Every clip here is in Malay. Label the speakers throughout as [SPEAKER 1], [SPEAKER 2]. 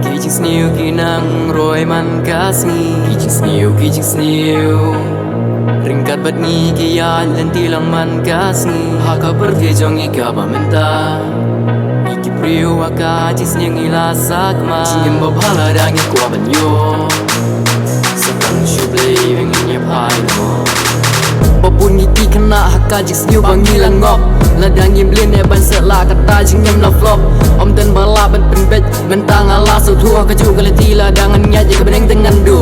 [SPEAKER 1] Kijing snew kinang roy man kasni. Kijing snew ringkat bat ni kiyan lentilang man kasni. Haka berkejong ikaba menta iki priu waka jisnyang ilasak ma. Jingin babhala dangin kwa banyo Satang syublay wengin yapai no. Papun ngiki kena haka jisnyu bangilan ngok. Ladang im blin ban sela kata jingem la flop. Om dan bala ban penbet mentang ala so tua kaju kalati ladangan nya je kebeneng dengan du.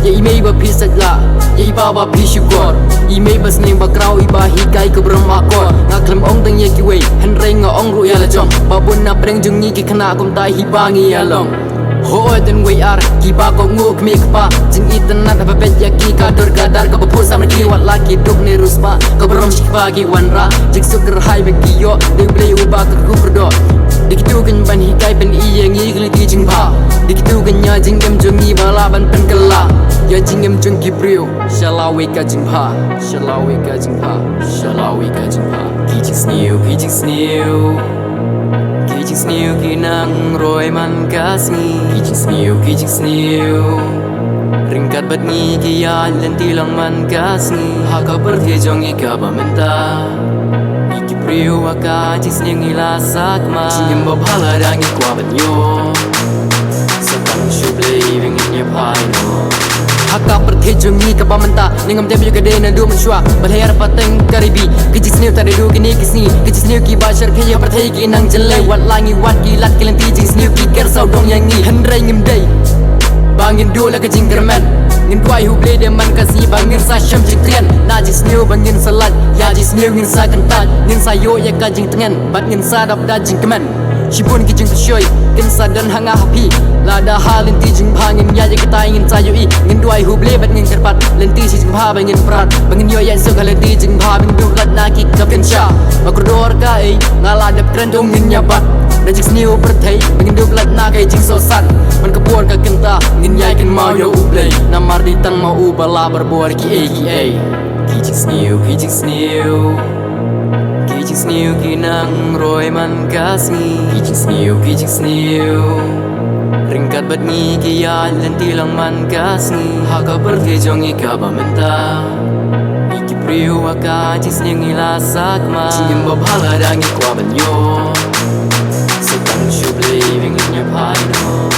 [SPEAKER 1] Ya imei ba pisat la ya iba ba pisukor. Imei bas ning bakrau iba hikai ke bermakor. Ngaklem ong teng ye kiwe henreng ong ru ya la jom. Babun na preng jung ni ki kena kum tai hibangi ya long. Hoa dan way ar kiba ko nguk mi kpa jing itan na ba bet ya ki ka dor gadar ka pur sama ki wat laki duk ne ruspa ka berom shikpa ki wanra jing suker hai be ki yo de play uba ka ku perdo dikitu kan ban hikai ben iye ngi gli ti jing ba dikitu kan nya jing gem jung ni bala ban pen kala ya jing gem jung ki brio shalawi ka jing ba shalawi ka jing ba shalawi ka jing ba kijing snew Kijing snew kinang roy man kasni. Kijing snew ringkat bat ni kiyan lentilang man kasni. Haka berkejong ikaba menta iki priu waka jisnyang ilasak ma. Jingem babhala dangin kwa banyo Satang syublay wengin yapai no. Haka berkejong ikaba menta ningam tebu juga dena du mensyua balhayar pateng karibi. Kijing snew tadi du kini kisni. Kijing snew ki bashar kaya berthai ki nang jelai wat langi wat kilat kelanti jing snew ki ker sau dong yang ni hendrai ngim day bangin du la kajing kerman ngin tuai hu ble de man kasi bangin sa syam jitrian na jing snew bangin salat ya jing snew ngin sa kentat ngin sa yo ya kajing tengan bat ngin sa dap da jing keman shibun ki jing kushoy kin sa dan hanga happy lada halin ti jing bangin ya je kita ingin sa yo i ngin tuai hu ble bat ngin kerpat lenti si jing ba bangin prat bangin yo ya so kalati jing ba bing du lat na ki kapin sha makrodor ka ai ngala dap kren dong ngin nyabat dan jing snew berthai bangin du lat na kai jing so sat man kebuar ka kenta ngin yai kin mau yo ublay namar di tang mau bala berbuar ki ai kijing snew kinang roy man kasni. Kijing snew ringkat bat ni kiyan lentilang man kasni. Haka berkejong ikaba menta iki priu waka jisnyang ilasak ma. Jingem babhala dangin kwa banyo Satang syublay wengin yapai no.